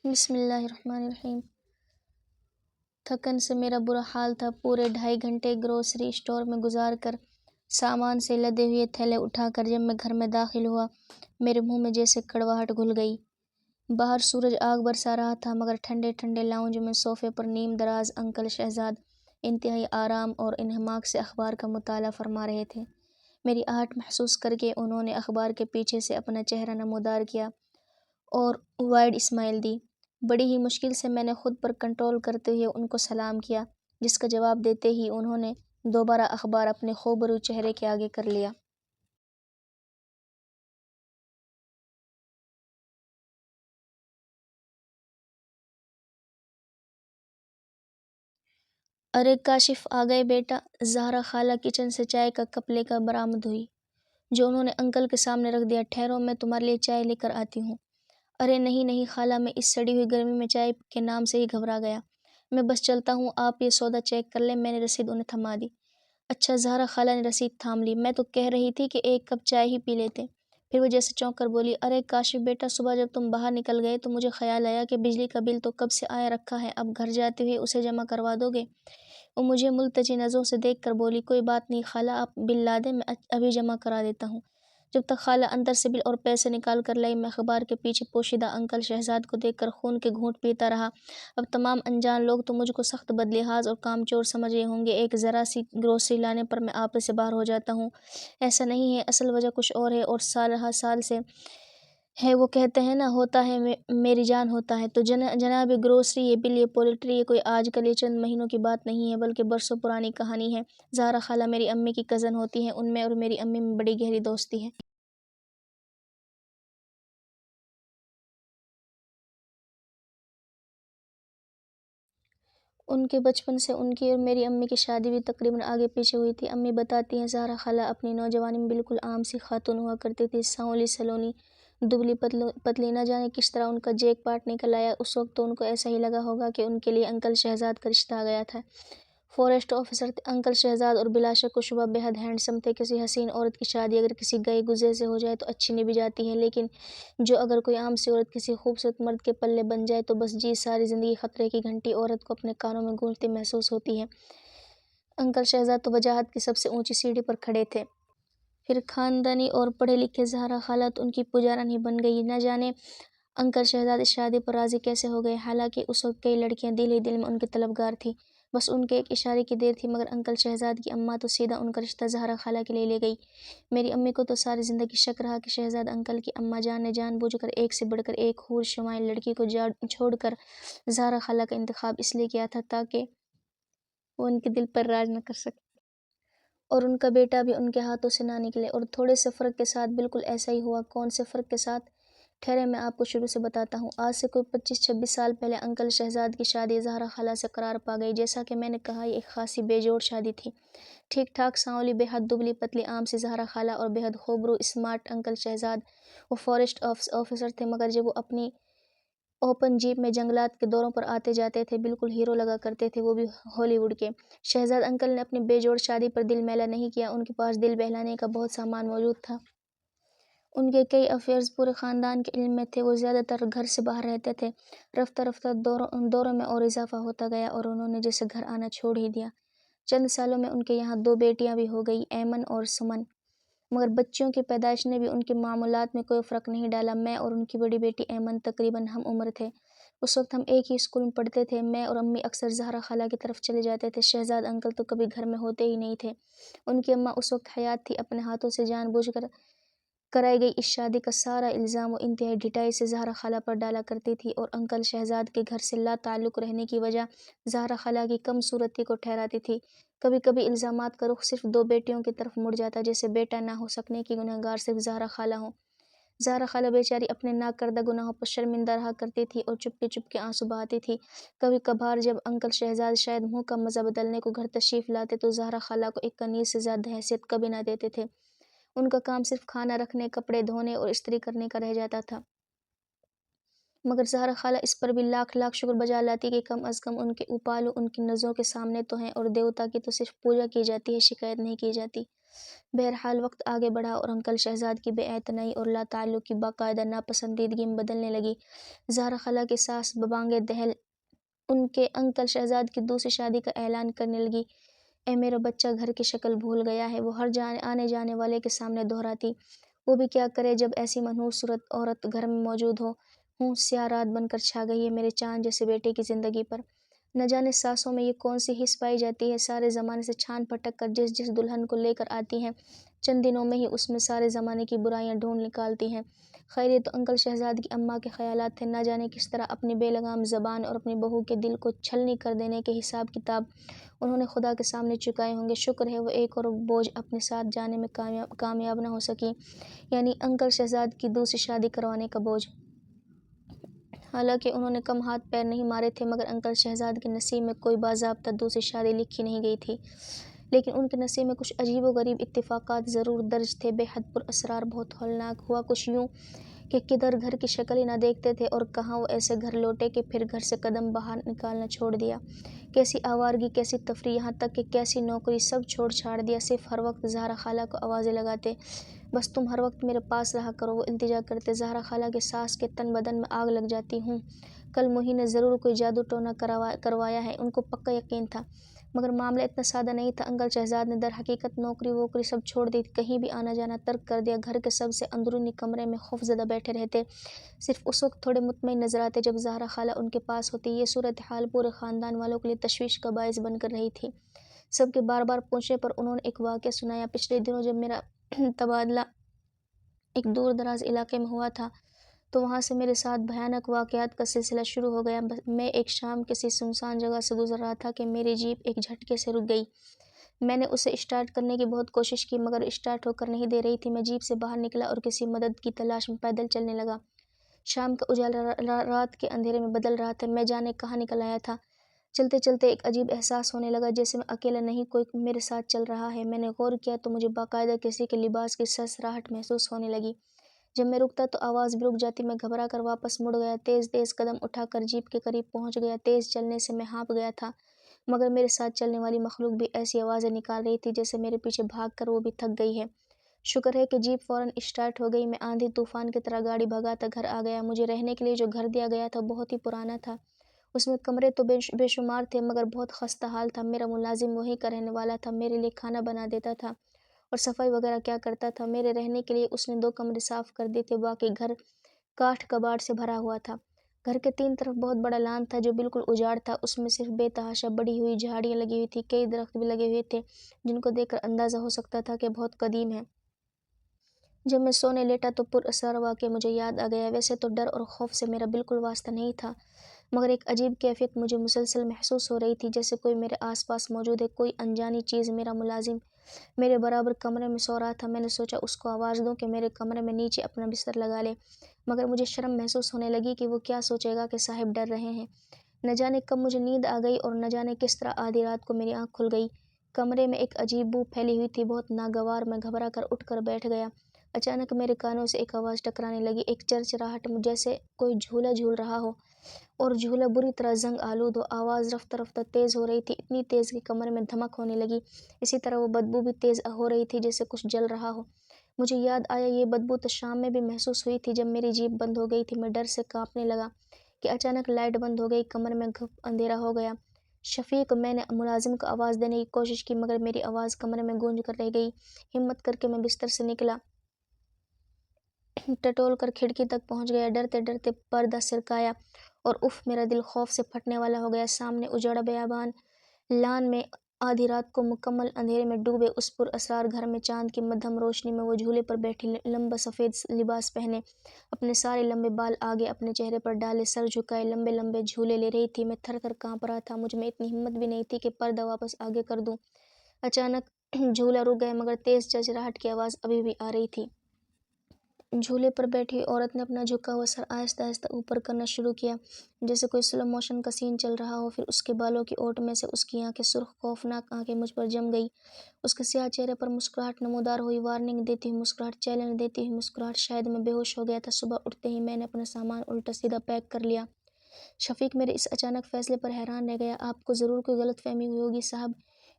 بسم اللہ الرحمن الرحیم۔ تھکن سے میرا برا حال تھا۔ پورے 2.5 گھنٹے گروسری اسٹور میں گزار کر سامان سے لدے ہوئے تھیلے اٹھا کر جب میں گھر میں داخل ہوا، میرے منہ میں جیسے کڑواہٹ گھل گئی۔ باہر سورج آگ برسا رہا تھا، مگر ٹھنڈے ٹھنڈے لاؤنج میں صوفے پر نیم دراز انکل شہزاد انتہائی آرام اور انہماک سے اخبار کا مطالعہ فرما رہے تھے۔ میری آہٹ محسوس کر کے انہوں نے اخبار کے پیچھے سے اپنا چہرہ نمودار کیا اور وائڈ اسمائل دی۔ بڑی ہی مشکل سے میں نے خود پر کنٹرول کرتے ہوئے ان کو سلام کیا، جس کا جواب دیتے ہی انہوں نے دوبارہ اخبار اپنے خوبرو چہرے کے آگے کر لیا۔ ارے کاشف آ گئے بیٹا، زہرا خالہ کچن سے چائے کا کپ لے کر برآمد ہوئی، جو انہوں نے انکل کے سامنے رکھ دیا۔ ٹھہرو، میں تمہارے لیے چائے لے کر آتی ہوں۔ ارے نہیں نہیں خالہ، میں اس سڑی ہوئی گرمی میں چائے کے نام سے ہی گھبرا گیا۔ میں بس چلتا ہوں، آپ یہ سودا چیک کر لیں۔ میں نے رسید انہیں تھما دی۔ اچھا، زہرا خالہ نے رسید تھام لی۔ میں تو کہہ رہی تھی کہ ایک کپ چائے ہی پی لیتے۔ پھر وہ جیسے چونک کر بولی، ارے کاشف بیٹا، صبح جب تم باہر نکل گئے تو مجھے خیال آیا کہ بجلی کا بل تو کب سے آیا رکھا ہے، اب گھر جاتے ہوئے اسے جمع کروا دو گے؟ وہ مجھے ملتجی نظروں سے دیکھ کر بولی، کوئی بات نہیں خالہ، آپ بل لا دیں، میں ابھی جمع کرا دیتا ہوں۔ جب تک خالہ اندر سے بل اور پیسے نکال کر لائی، میں اخبار کے پیچھے پوشیدہ انکل شہزاد کو دیکھ کر خون کے گھونٹ پیتا رہا۔ اب تمام انجان لوگ تو مجھ کو سخت بدلحاظ اور کامچور سمجھ رہے ہوں گے، ایک ذرا سی گروسری لانے پر میں آپے سے باہر ہو جاتا ہوں۔ ایسا نہیں ہے، اصل وجہ کچھ اور ہے، اور سالہ سال سے ہے۔ وہ کہتے ہیں نا، ہوتا ہے میری جان ہوتا ہے۔ تو جناب، یہ گروسری، یہ بل، یہ پولٹری، یہ کوئی آج کل، یہ چند مہینوں کی بات نہیں ہے، بلکہ برسوں پرانی کہانی ہے۔ زہرا خالہ میری امی کی کزن ہوتی ہیں، ان میں اور میری امی میں بڑی گہری دوستی ہے۔ ان کے بچپن سے ان کی اور میری امی کی شادی بھی تقریباً آگے پیچھے ہوئی تھی۔ امی بتاتی ہیں، زہرا خالہ اپنی نوجوانی میں بالکل عام سی خاتون ہوا کرتی تھی، سانولی سلونی، دبلی پتلی، نہ جانے کس طرح ان کا جیک پاٹ نکل آیا۔ اس وقت تو ان کو ایسا ہی لگا ہوگا کہ ان کے لیے انکل شہزاد کا رشتہ آ گیا تھا۔ فوریسٹ آفیسر تھے انکل شہزاد، اور بلا شک و شبہ بے حد ہینڈسم تھے۔ کسی حسین عورت کی شادی اگر کسی گئے گزرے سے ہو جائے تو اچھی نہیں بھی جاتی ہے، لیکن جو اگر کوئی عام سی عورت کسی خوبصورت مرد کے پلے بن جائے تو بس جی، ساری زندگی خطرے کی گھنٹی عورت کو اپنے کانوں میں گونجتی محسوس ہوتی ہے۔ انکل شہزاد تو وجاہت کی سب سے اونچی سیڑھی پر کھڑے تھے۔ پھر خاندانی اور پڑھے لکھے زہرا خالہ تو ان کی پجارن ہی بن گئی۔ نہ جانے انکل شہزاد اس شادی پر راضی کیسے ہو گئے، حالانکہ اس وقت کئی لڑکیاں دل ہی دل میں ان کے طلبگار تھیں۔ بس ان کے ایک اشارے کی دیر تھی، مگر انکل شہزاد کی اماں تو سیدھا ان کا رشتہ زہرا خالہ کے لیے لے گئی۔ میری امی کو تو ساری زندگی شک رہا کہ شہزاد انکل کی اماں جان نے جان بوجھ کر ایک سے بڑھ کر ایک حور شمائل لڑکی کو چھوڑ کر زہرا خالہ کا انتخاب اس لیے کیا تھا تاکہ وہ ان کے دل پر راج نہ کر سکے اور ان کا بیٹا بھی ان کے ہاتھوں سے نہ نکلے۔ اور تھوڑے سے فرق کے ساتھ بالکل ایسا ہی ہوا۔ کون سے فرق کے ساتھ؟ ٹھہرے، میں آپ کو شروع سے بتاتا ہوں۔ آج سے کوئی 25-26 سال پہلے انکل شہزاد کی شادی زہرا خالہ سے قرار پا گئی۔ جیسا کہ میں نے کہا، یہ ایک خاصی بے جوڑ شادی تھی۔ ٹھیک ٹھاک سانولی، بے حد دبلی پتلی عام سی زہرا خالہ اور بے حد خوبرو اسمارٹ انکل شہزاد۔ وہ فوریسٹ آفیسر تھے، مگر جب وہ اپنی اوپن جیپ میں جنگلات کے دوروں پر آتے جاتے تھے، بالکل ہیرو لگا کرتے تھے، وہ بھی ہالی ووڈ کے۔ شہزاد انکل نے اپنی بے جوڑ شادی پر دل میلا نہیں کیا، ان کے پاس دل بہلانے کا بہت سامان موجود تھا۔ ان کے کئی افیئرز پورے خاندان کے علم میں تھے، وہ زیادہ تر گھر سے باہر رہتے تھے۔ رفتہ رفتہ دوروں میں اور اضافہ ہوتا گیا اور انہوں نے جیسے گھر آنا چھوڑ ہی دیا۔ چند سالوں میں ان کے یہاں 2 بیٹیاں بھی ہو گئی، ایمن اور سمن، مگر بچیوں کی پیدائش نے بھی ان کے معمولات میں کوئی فرق نہیں ڈالا۔ میں اور ان کی بڑی بیٹی ایمن تقریباً ہم عمر تھے۔ اس وقت ہم ایک ہی اسکول میں پڑھتے تھے۔ میں اور امی اکثر زہرا خالہ کی طرف چلے جاتے تھے، شہزاد انکل تو کبھی گھر میں ہوتے ہی نہیں تھے۔ ان کی اماں اس وقت حیات تھی، اپنے ہاتھوں سے جان بوجھ کر کرائی گئی اس شادی کا سارا الزام وہ انتہائی ڈھٹائی سے زہرا خالہ پر ڈالا کرتی تھی، اور انکل شہزاد کے گھر سے لا تعلق رہنے کی وجہ زہرا خالہ کی کم صورتی کو ٹھہراتی تھی۔ کبھی کبھی الزامات کا رخ صرف 2 بیٹیوں کی طرف مڑ جاتا، جیسے بیٹا نہ ہو سکنے کی گنہگار صرف زہرا خالہ ہوں۔ زہرا خالہ بیچاری اپنے نہ کردہ گناہوں پر شرمندہ رہا کرتی تھی اور چپ کے آنسو بہاتی تھی۔ کبھی کبھار جب انکل شہزاد شاید منہ کا مزہ بدلنے کو گھر تشریف لاتے تو زہرا خالہ کو ایک کنیز سے زیادہ حیثیت کبھی نہ دیتے تھے۔ ان کا کام صرف کھانا رکھنے، کپڑے دھونے اور استری کرنے کا رہ جاتا تھا، مگر زہرا خالہ اس پر بھی لاکھ لاکھ شکر بجا لاتی کہ کم از کم ان کے اوپالو ان کی نظروں کے سامنے تو ہیں، اور دیوتا کی تو صرف پوجا کی جاتی ہے، شکایت نہیں کی جاتی۔ بہرحال وقت آگے بڑھا اور انکل شہزاد کی بے اعتنائی اور لا تعلق کی باقاعدہ ناپسندیدگی میں بدلنے لگی۔ زہرا خالہ کی ساس ببانگ دہل ان کے انکل شہزاد کی دوسری شادی کا اعلان کرنے لگی۔ اے میرا بچہ گھر کی شکل بھول گیا ہے، وہ ہر آنے جانے والے کے سامنے دہراتی۔ وہ بھی کیا کرے جب ایسی منحوس صورت عورت گھر میں موجود ہوں سیاہ رات بن کر چھا گئی ہے میرے چاند جیسے بیٹے کی زندگی پر۔ نہ جانے ساسوں میں یہ کون سی حس پائی جاتی ہے، سارے زمانے سے چھان پھٹک کر جس دلہن کو لے کر آتی ہیں، چند دنوں میں ہی اس میں سارے زمانے کی برائیاں ڈھونڈ نکالتی ہیں۔ خیر یہ تو انکل شہزاد کی اماں کے خیالات تھے، نہ جانے کس طرح اپنی بے لگام زبان اور اپنی بہو کے دل کو چھلنی کر دینے کے حساب کتاب انہوں نے خدا کے سامنے چکائے ہوں گے۔ شکر ہے وہ ایک اور بوجھ اپنے ساتھ جانے میں کامیاب نہ ہو سکی، یعنی انکل شہزاد کی دوسری شادی کروانے کا بوجھ۔ حالانکہ انہوں نے کم ہاتھ پیر نہیں مارے تھے، مگر انکل شہزاد کے نصیب میں کوئی باضابطہ دوسری شادی لکھی نہیں گئی تھی، لیکن ان کے نصیب میں کچھ عجیب و غریب اتفاقات ضرور درج تھے، بے حد پر اسرار، بہت ہولناک۔ ہوا کچھ یوں کہ کدھر گھر کی شکل ہی نہ دیکھتے تھے اور کہاں وہ ایسے گھر لوٹے کہ پھر گھر سے قدم باہر نکالنا چھوڑ دیا۔ کیسی آوارگی، کیسی تفریح، یہاں تک کہ کیسی نوکری، سب چھوڑ چھاڑ دیا، صرف ہر وقت زہرا خالہ کو آوازیں لگاتے، بس تم ہر وقت میرے پاس رہا کرو۔ وہ التجا کرتے، زہرا خالہ کی ساس کے تن بدن میں آگ لگ جاتی۔ کل موہی نے ضرور کوئی جادو ٹونا کروایا ہے، ان کو پکا یقین تھا، مگر معاملہ اتنا سادہ نہیں تھا۔ انکل شہزاد نے در حقیقت نوکری ووکری سب چھوڑ دی، کہیں بھی آنا جانا ترک کر دیا، گھر کے سب سے اندرونی کمرے میں خوف زدہ بیٹھے رہتے، صرف اس وقت تھوڑے مطمئن نظر آتے جب زہرا خالہ ان کے پاس ہوتی۔ یہ صورتحال پورے خاندان والوں کے لیے تشویش کا باعث بن کر رہی تھی۔ سب کے بار بار پوچھنے پر انہوں نے ایک واقعہ سنایا۔ پچھلے دنوں جب میرا تبادلہ ایک دور دراز علاقے میں ہوا تھا تو وہاں سے میرے ساتھ بھیانک واقعات کا سلسلہ شروع ہو گیا۔ میں ایک شام کسی سنسان جگہ سے گزر رہا تھا کہ میری جیپ ایک جھٹکے سے رک گئی۔ میں نے اسے اسٹارٹ کرنے کی بہت کوشش کی، مگر اسٹارٹ ہو کر نہیں دے رہی تھی۔ میں جیپ سے باہر نکلا اور کسی مدد کی تلاش میں پیدل چلنے لگا۔ شام کا اجالا رات کے اندھیرے میں بدل رہا تھا، میں جانے کہاں نکل آیا تھا۔ چلتے چلتے ایک عجیب احساس ہونے لگا، جیسے میں اکیلا نہیں، کوئی میرے ساتھ چل رہا ہے۔ میں نے غور کیا تو مجھے باقاعدہ کسی کے لباس کی سرسراہٹ محسوس ہونے لگی۔ جب میں رکتا تو آواز بھی رک جاتی۔ میں گھبرا کر واپس مڑ گیا، تیز تیز قدم اٹھا کر جیپ کے قریب پہنچ گیا۔ تیز چلنے سے میں ہانپ گیا تھا، مگر میرے ساتھ چلنے والی مخلوق بھی ایسی آوازیں نکال رہی تھی جیسے میرے پیچھے بھاگ کر وہ بھی تھک گئی ہے۔ شکر ہے کہ جیپ فوراً اسٹارٹ ہو گئی۔ میں آندھی طوفان کی طرح گاڑی بھگاتا گھر آ گیا۔ مجھے رہنے کے لیے جو گھر دیا گیا تھا بہت ہی پرانا تھا، اس میں کمرے تو بے شمار تھے، مگر بہت خستہ حال تھا۔ میرا ملازم وہیں کا رہنے والا تھا، میرے لیے کھانا بنا دیتا تھا اور صفائی وغیرہ کیا کرتا تھا۔ میرے رہنے کے لیے اس نے 2 کمرے صاف کر دیے تھے، باقی گھر کاٹھ کباڑ سے بھرا ہوا تھا۔ گھر کے 3 طرف بہت بڑا لان تھا جو بالکل اجاڑ تھا، اس میں صرف بے تحاشا بڑھی ہوئی جھاڑیاں لگی ہوئی تھیں، کئی درخت بھی لگے ہوئے تھے جن کو دیکھ کر اندازہ ہو سکتا تھا کہ بہت قدیم ہے۔ جب میں سونے لیٹا تو پر اسرار واقعہ مجھے یاد آ گیا۔ ویسے تو ڈر اور خوف سے میرا بالکل واسطہ نہیں تھا، مگر ایک عجیب کیفیت مجھے مسلسل محسوس ہو رہی تھی، جیسے کوئی میرے آس پاس موجود ہے، کوئی انجانی چیز۔ میرا ملازم میرے برابر کمرے میں سو رہا تھا۔ میں نے سوچا اس کو آواز دوں کہ میرے کمرے میں نیچے اپنا بستر لگا لے، مگر مجھے شرم محسوس ہونے لگی کہ وہ کیا سوچے گا کہ صاحب ڈر رہے ہیں۔ نہ جانے کب مجھے نیند آ گئی اور نہ جانے کس طرح آدھی رات کو میری آنکھ کھل گئی۔ کمرے میں ایک عجیب بو پھیلی ہوئی تھی، بہت ناگوار۔ میں گھبرا کر اٹھ کر بیٹھ گیا۔ اچانک میرے کانوں سے ایک آواز ٹکرانے لگی، ایک چرچراہٹ، جیسے کوئی جھولا جھول رہا ہو اور جھولا بری طرح زنگ آلود ہو۔ آواز رفتہ رفتہ تیز ہو رہی تھی، اتنی تیز کہ کمرے میں دھمک ہونے لگی۔ اسی طرح وہ بدبو بھی تیز ہو رہی تھی، جیسے کچھ جل رہا ہو۔ مجھے یاد آیا یہ بدبو تو شام میں بھی محسوس ہوئی تھی جب میری جیپ بند ہو گئی تھی۔ میں ڈر سے کانپنے لگا کہ اچانک لائٹ بند ہو گئی، کمرے میں گھپ اندھیرا ہو گیا۔ شفیق، میں نے ملازم کو آواز دینے کی کوشش کی، مگر میری آواز کمرے میں گونج کر رہ گئی۔ ہمت کر کے میں بستر سے نکلا، ٹٹول کر کھڑکی تک پہنچ گیا، ڈرتے ڈرتے پردہ سرکایا اور میرا دل خوف سے پھٹنے والا ہو گیا۔ سامنے اجڑا بیابان، لان میں آدھی رات کو مکمل اندھیرے میں ڈوبے اس پر اسرار گھر میں چاند کی مدھم روشنی میں وہ جھولے پر بیٹھی، لمبا سفید لباس پہنے، اپنے سارے لمبے بال آگے اپنے چہرے پر ڈالے، سر جھکائے لمبے لمبے جھولے لے رہی تھی۔ میں تھر تھر کانپ رہا تھا، مجھ میں اتنی ہمت بھی نہیں تھی کہ پردہ واپس آگے کر دوں۔ اچانک جھولا رک گیا، مگر تیز چرچراہٹ کی آواز ابھی بھی آ رہی تھی۔ جھولے پر بیٹھی عورت نے اپنا جھکا ہوا سر آہستہ آہستہ اوپر کرنا شروع کیا، جیسے کوئی سلو موشن کا سین چل رہا ہو۔ پھر اس کے بالوں کی اوٹ میں سے اس کی آنکھیں، سرخ خوفناک آنکھیں مجھ پر جم گئی۔ اس کے سیاہ چہرے پر مسکراہٹ نمودار ہوئی، وارننگ دیتی ہوئی مسکراہٹ، چیلنج دیتی ہوئی مسکراہٹ۔ شاید میں بے ہوش ہو گیا تھا۔ صبح اٹھتے ہی میں نے اپنا سامان الٹا سیدھا پیک کر لیا۔ شفیق میرے اس اچانک فیصلے پر حیران رہ گیا۔ آپ کو ضرور کوئی غلط فہمی ہوئی ہوگی صاحب،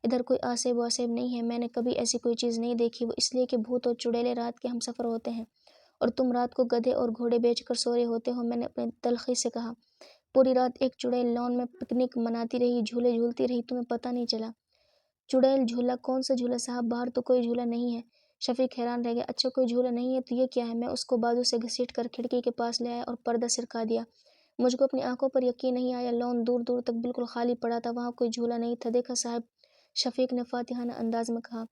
ادھر کوئی آسیب واسیب نہیں ہے، میں نے کبھی ایسی کوئی چیز نہیں دیکھی، وہ اس لیے کہ بھوت اور چڑیلے رات کے ہم سفر ہوتے ہیں اور تم رات کو گدھے اور گھوڑے بیچ کر سو رہے ہوتے ہو، میں نے اپنے تلخی سے کہا۔ پوری رات ایک چڑیل لان میں پکنک مناتی رہی، جھولے جھولتی رہی، تمہیں پتہ نہیں چلا؟ چڑیل جھولا؟ کون سا جھولا صاحب؟ باہر تو کوئی جھولا نہیں ہے۔ شفیق حیران رہ گیا۔ اچھا کوئی جھولا نہیں ہے تو یہ کیا ہے؟ میں اس کو بازو سے گھسیٹ کر کھڑکی کے پاس لے آیا اور پردہ سرکا دیا۔ مجھ کو اپنی آنکھوں پر یقین نہیں آیا، لان دور دور تک بالکل خالی پڑا تھا، وہاں کوئی جھولا نہیں تھا۔ دیکھا صاحب، شفیق نے فاتحانہ انداز میں کہا۔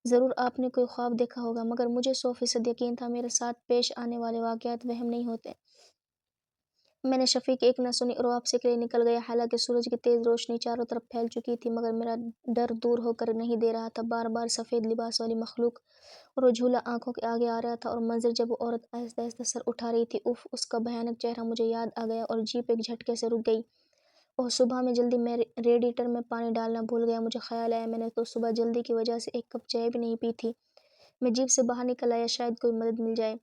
ضرور آپ نے کوئی خواب دیکھا ہوگا، مگر مجھے 100% یقین تھا میرے ساتھ پیش آنے والے واقعات وہم نہیں ہوتے۔ میں نے شفیق کی ایک نہ سنی اور واپسی کے لیے نکل گیا۔ حالانکہ سورج کی تیز روشنی چاروں طرف پھیل چکی تھی، مگر میرا ڈر دور ہو کر نہیں دے رہا تھا۔ بار بار سفید لباس والی مخلوق اور وہ جھولا آنکھوں کے آگے آ رہا تھا، اور منظر جب وہ عورت آہستہ آہستہ سر اٹھا رہی تھی، اف، اس کا بھیانک چہرہ مجھے یاد آ گیا اور جیپ ایک جھٹکے سے رک گئی۔ اوہ، صبح میں جلدی میں ریڈیٹر میں پانی ڈالنا بھول گیا۔ مجھے خیال آیا میں نے تو صبح جلدی کی وجہ سے ایک کپ چائے بھی نہیں پی تھی۔ میں جیپ سے باہر نکل آیا، شاید کوئی مدد مل جائے۔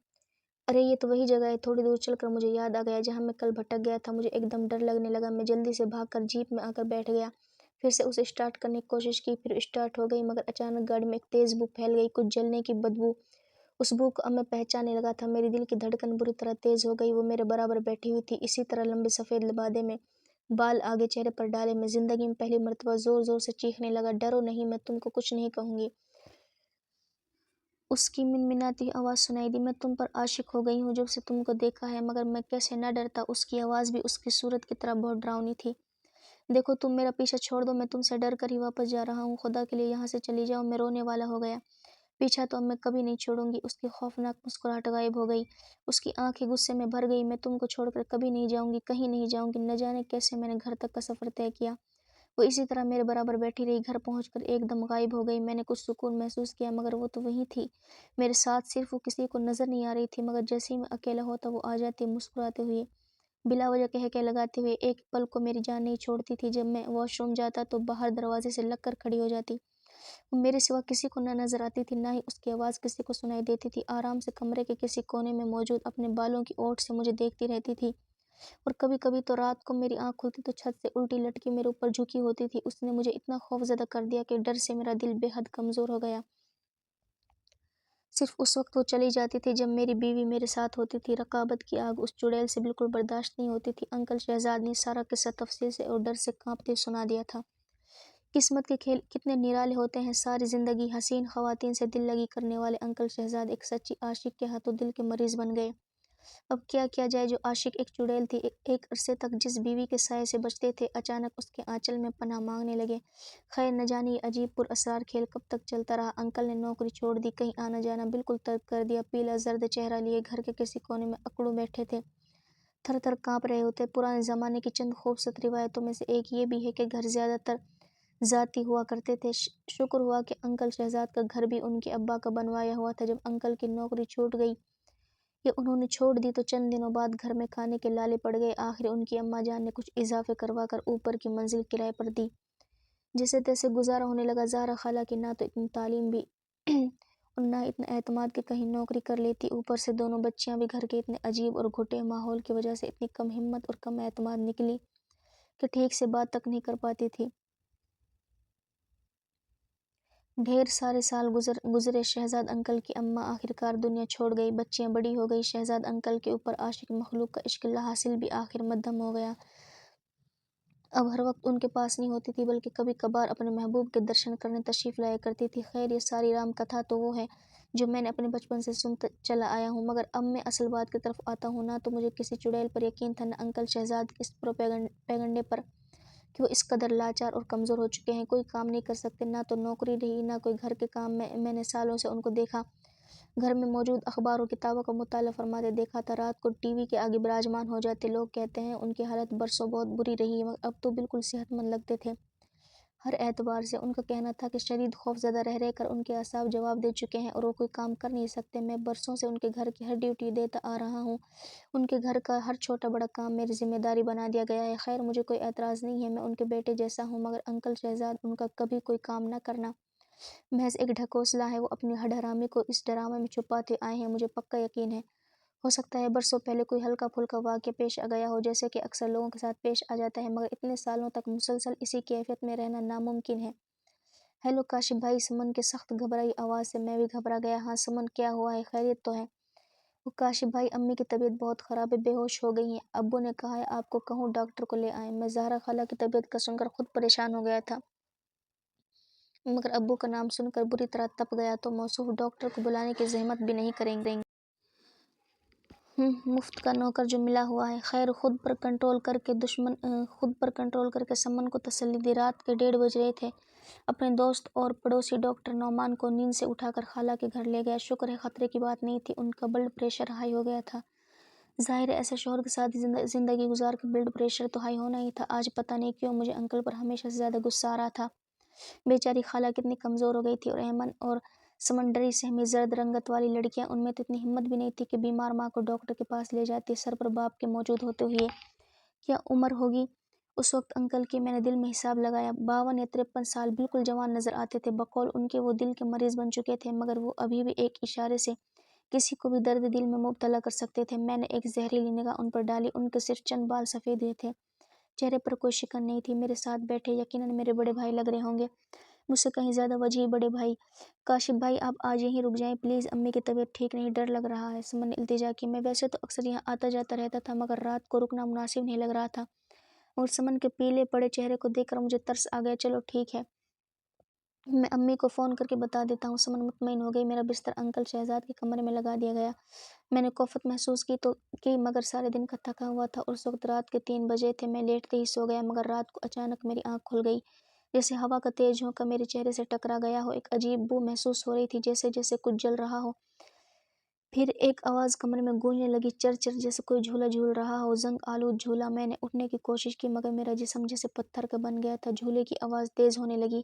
ارے یہ تو وہی جگہ ہے۔ تھوڑی دور چل کر مجھے یاد آ گیا جہاں میں کل بھٹک گیا تھا۔ مجھے ایک دم ڈر لگنے لگا۔ میں جلدی سے بھاگ کر جیپ میں آ کر بیٹھ گیا، پھر سے اسے اسٹارٹ کرنے کی کوشش کی، پھر اسٹارٹ ہو گئی، مگر اچانک گاڑی میں ایک تیز بو پھیل گئی، کچھ جلنے کی بدبو۔ اس بو کو اب میں پہچاننے لگا تھا۔ میری دل کی دھڑکن بری طرح تیز ہو گئی۔ وہ میرے برابر بیٹھی ہوئی تھی، اسی طرح لمبے سفید لبادے میں، بال آگے چہرے پر ڈالے۔ میں زندگی میں پہلی مرتبہ زور زور سے چیخنے لگا، ڈرو نہیں، میں تم کو کچھ نہیں کہوں گی۔ اس کی منمناتی آواز سنائی دی، میں تم پر عاشق ہو گئی ہوں جب سے تم کو دیکھا ہے، مگر میں کیسے نہ ڈرتا۔ اس کی آواز بھی اس کی صورت کی طرح بہت ڈراؤنی تھی۔ دیکھو تم میرا پیچھا چھوڑ دو، میں تم سے ڈر کر ہی واپس جا رہا ہوں، خدا کے لیے یہاں سے چلی جاؤ۔ میں رونے والا ہو گیا۔ پیچھا تو اب میں کبھی نہیں چھوڑوں گی۔ اس کی خوفناک مسکراہٹ غائب ہو گئی، اس کی آنکھیں غصے میں بھر گئی۔ میں تم کو چھوڑ کر کبھی نہیں جاؤں گی، کہیں نہیں جاؤں گی۔ نہ جانے کیسے میں نے گھر تک کا سفر طے کیا۔ وہ اسی طرح میرے برابر بیٹھی رہی، گھر پہنچ کر ایک دم غائب ہو گئی۔ میں نے کچھ سکون محسوس کیا، مگر وہ تو وہیں تھی میرے ساتھ، صرف وہ کسی کو نظر نہیں آ رہی تھی، مگر جیسے ہی میں اکیلا ہوتا وہ آ جاتی، مسکراتے ہوئے، بلا وجہ کہکے لگاتے ہوئے۔ ایک پل کو میری جان نہیں چھوڑتی تھی۔ جب میں واش روم جاتا تو باہر دروازے سے لگ کر کھڑی ہو جاتی۔ وہ میرے سوا کسی کو نہ نظر آتی تھی، نہ ہی اس کی آواز کسی کو سنائی دیتی تھی۔ آرام سے کمرے کے کسی کونے میں موجود اپنے بالوں کی اوٹ سے مجھے دیکھتی رہتی تھی، اور کبھی کبھی تو رات کو میری آنکھ کھلتی تو چھت سے الٹی لٹکی میرے اوپر جھکی ہوتی تھی۔ اس نے مجھے اتنا خوفزدہ کر دیا کہ ڈر سے میرا دل بے حد کمزور ہو گیا۔ صرف اس وقت وہ چلی جاتی تھی جب میری بیوی میرے ساتھ ہوتی تھی۔ رقابت کی آگ اس چڑیل سے بالکل برداشت نہیں ہوتی تھی۔ انکل شہزاد نے سارا قصہ تفصیل سے اور ڈر سے کانپتے سنا دیا تھا۔ قسمت کے کھیل کتنے نرالے ہوتے ہیں۔ ساری زندگی حسین خواتین سے دل لگی کرنے والے انکل شہزاد ایک سچی عاشق کے ہاتھوں دل کے مریض بن گئے۔ اب کیا کیا جائے؟ جو عاشق ایک چڑیل تھی، ایک عرصے تک جس بیوی کے سائے سے بچتے تھے، اچانک اس کے آنچل میں پناہ مانگنے لگے۔ خیر نہ جانے یہ عجیب پر اسرار کھیل کب تک چلتا رہا۔ انکل نے نوکری چھوڑ دی، کہیں آنا جانا بالکل ترک کر دیا، پیلا زرد چہرہ لیے گھر کے کسی کونے میں اکڑو بیٹھے تھے، تھر تھر کانپ رہے ہوتے۔ پرانے زمانے کی چند خوبصورت روایتوں میں سے ایک یہ بھی ہے کہ گھر زیادہ تر ذاتی ہوا کرتے تھے۔ شکر ہوا کہ انکل شہزاد کا گھر بھی ان کے ابا کا بنوایا ہوا تھا۔ جب انکل کی نوکری چھوٹ گئی یا انہوں نے چھوڑ دی تو چند دنوں بعد گھر میں کھانے کے لالے پڑ گئے۔ آخر ان کی اماں جان نے کچھ اضافے کروا کر اوپر کی منزل کرائے پر دی۔ جیسے تیسے گزارا ہونے لگا۔ زہرا خالہ کی نہ تو اتنی تعلیم بھی اور نہ اتنا اعتماد کہ کہیں نوکری کر لیتی، اوپر سے دونوں بچیاں بھی گھر کے اتنے عجیب اور گھٹے ماحول کی وجہ سے اتنی کم ہمت اور کم اعتماد نکلی کہ ٹھیک سے بات تک نہیں کر پاتی تھی۔ ڈھیر سارے سال گزرے۔ شہزاد انکل کی اماں آخرکار دنیا چھوڑ گئی، بچیاں بڑی ہو گئی، شہزاد انکل کے اوپر عاشق مخلوق کا عشق لاحاصل بھی آخر مدھم ہو گیا۔ اب ہر وقت ان کے پاس نہیں ہوتی تھی، بلکہ کبھی کبھار اپنے محبوب کے درشن کرنے تشریف لایا کرتی تھی۔ خیر یہ ساری رام کتھا تو وہ ہے جو میں نے اپنے بچپن سے سنتا چلا آیا ہوں، مگر اب میں اصل بات کی طرف آتا ہوں۔ نہ تو مجھے کسی چڑیل پر یقین تھا، نہ انکل شہزاد کے اس پروپیگنڈے پر کہ وہ اس قدر لاچار اور کمزور ہو چکے ہیں، کوئی کام نہیں کر سکتے۔ نہ تو نوکری رہی، نہ کوئی گھر کے کام۔ میں نے سالوں سے ان کو دیکھا، گھر میں موجود اخبار و کتابوں کا مطالعہ فرماتے دیکھا تھا، رات کو ٹی وی کے آگے براجمان ہو جاتے۔ لوگ کہتے ہیں ان کی حالت برسوں بہت بری رہی، مگر اب تو بالکل صحت مند لگتے تھے ہر اعتبار سے۔ ان کا کہنا تھا کہ شدید خوف زدہ رہ رہ کر ان کے اعصاب جواب دے چکے ہیں اور وہ کوئی کام کر نہیں سکتے۔ میں برسوں سے ان کے گھر کی ہر ڈیوٹی دیتا آ رہا ہوں، ان کے گھر کا ہر چھوٹا بڑا کام میری ذمہ داری بنا دیا گیا ہے۔ خیر مجھے کوئی اعتراض نہیں ہے، میں ان کے بیٹے جیسا ہوں، مگر انکل شہزاد ان کا کبھی کوئی کام نہ کرنا محض ایک ڈھکوسلا ہے۔ وہ اپنی ہڈ حرامی کو اس ڈرامے میں چھپاتے آئے ہیں۔ مجھے پکا یقین ہے، ہو سکتا ہے برسوں پہلے کوئی ہلکا پھلکا واقعہ پیش آ گیا ہو، جیسے کہ اکثر لوگوں کے ساتھ پیش آ جاتا ہے، مگر اتنے سالوں تک مسلسل اسی کیفیت میں رہنا ناممکن ہے۔ ہیلو کاشف بھائی، سمن کی سخت گھبرائی آواز سے میں بھی گھبرا گیا۔ ہاں سمن، کیا ہوا ہے؟ خیریت تو ہے؟ وہ کاشف بھائی، امی کی طبیعت بہت خراب ہے، بے ہوش ہو گئی ہیں۔ ابو نے کہا ہے آپ کو کہوں ڈاکٹر کو لے آئیں۔ میں زہرا خالہ کی طبیعت کا سن کر خود پریشان ہو گیا تھا، مگر ابو کا نام سن کر بری طرح تپ گیا تو موصوف ڈاکٹر کو بلانے کی زحمت بھی نہیں کریں گے۔ مفت کا نوکر جو ملا ہوا ہے۔ خیر، خود پر کنٹرول کر کے سمن کو تسلی دی۔ رات کے 1:30 بج رہے تھے۔ اپنے دوست اور پڑوسی ڈاکٹر نعمان کو نیند سے اٹھا کر خالہ کے گھر لے گیا۔ شکر ہے خطرے کی بات نہیں تھی، ان کا بلڈ پریشر ہائی ہو گیا تھا۔ ظاہر ہے ایسے شوہر کے ساتھ زندگی گزار کے بلڈ پریشر تو ہائی ہونا ہی تھا۔ آج پتہ نہیں کیوں مجھے انکل پر ہمیشہ سے زیادہ غصہ آ رہا تھا۔ بیچاری خالہ کتنی کمزور ہو گئی تھی، اور ایمن اور سمندری سہمی زرد رنگت والی لڑکیاں، ان میں تو اتنی ہمت بھی نہیں تھی کہ بیمار ماں کو ڈاکٹر کے پاس لے جاتی۔ سر پر باپ کے موجود ہوتے ہوئے کیا عمر ہوگی اس وقت انکل کی؟ میں نے دل میں حساب لگایا، 52 یا 53 سال، بالکل جوان نظر آتے تھے۔ بقول ان کے وہ دل کے مریض بن چکے تھے، مگر وہ ابھی بھی ایک اشارے سے کسی کو بھی درد دل میں مبتلا کر سکتے تھے۔ میں نے ایک زہریلی نگاہ ان پر ڈالی، ان کے صرف چند بال سفید ہوئے تھے، چہرے پر کوئی شکن نہیں تھی۔ میرے ساتھ بیٹھے یقیناً میرے بڑے بھائی لگ رہے ہوں گے، مجھ سے کہیں زیادہ وجیح بڑے بھائی۔ کاشف بھائی آپ آج یہیں رک جائیں پلیز، امی کی طبیعت ٹھیک نہیں، ڈر لگ رہا ہے، سمن نے التجا کی۔ میں ویسے تو اکثر یہاں آتا جاتا رہتا تھا، مگر رات کو رکنا مناسب نہیں لگ رہا تھا، اور سمن کے پیلے پڑے چہرے کو دیکھ کر مجھے ترس آ گیا۔ چلو ٹھیک ہے، میں امی کو فون کر کے بتا دیتا ہوں۔ سمن مطمئن ہو گئی۔ میرا بستر انکل شہزاد کے کمرے میں لگا دیا گیا۔ میں نے کوفت محسوس کی مگر سارے دن کا تھکا ہوا تھا۔ اس وقت رات کے 3 بجے تھے۔ میں لیٹتے ہی سو گیا، مگر رات کو اچانک میری آنکھ کھل گئی، جیسے ہوا کا تیز جھونکا میرے چہرے سے ٹکرا گیا ہو۔ ایک عجیب بو محسوس ہو رہی تھی، جیسے کچھ جل رہا ہو۔ پھر ایک آواز کمرے میں گونجنے لگی، چر چر، جیسے کوئی جھولا جھول رہا ہو، زنگ آلود جھولا۔ میں نے اٹھنے کی کوشش کی، مگر میرا جسم جیسے پتھر کا بن گیا تھا۔ جھولے کی آواز تیز ہونے لگی،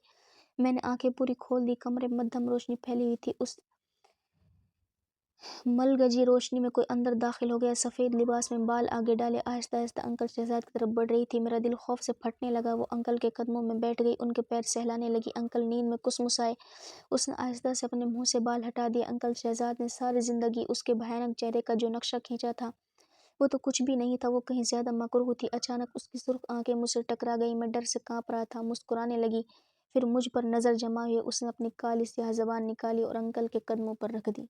میں نے آنکھیں پوری کھول دی۔ کمرے میں مدھم روشنی پھیلی ہوئی تھی، اس ملگجی روشنی میں کوئی اندر داخل ہو گیا۔ سفید لباس میں، بال آگے ڈالے، آہستہ آہستہ انکل شہزاد کی طرف بڑھ رہی تھی۔ میرا دل خوف سے پھٹنے لگا۔ وہ انکل کے قدموں میں بیٹھ گئی، ان کے پیر سہلانے لگی۔ انکل نیند میں کسمسائے، اس نے آہستہ سے اپنے منہ سے بال ہٹا دیے۔ انکل شہزاد نے ساری زندگی اس کے بھیانک چہرے کا جو نقشہ کھینچا تھا، وہ تو کچھ بھی نہیں تھا، وہ کہیں زیادہ مکروہ تھی۔ اچانک اس کی سرخ آنکھیں مجھ سے ٹکرا گئی، میں ڈر سے کانپ رہا تھا۔ مسکرانے لگی، پھر مجھ پر نظر جمائے ہوئے اس نے اپنی کالی سیاہ زبان نکالی اور انکل کے قدموں پر رکھ دی۔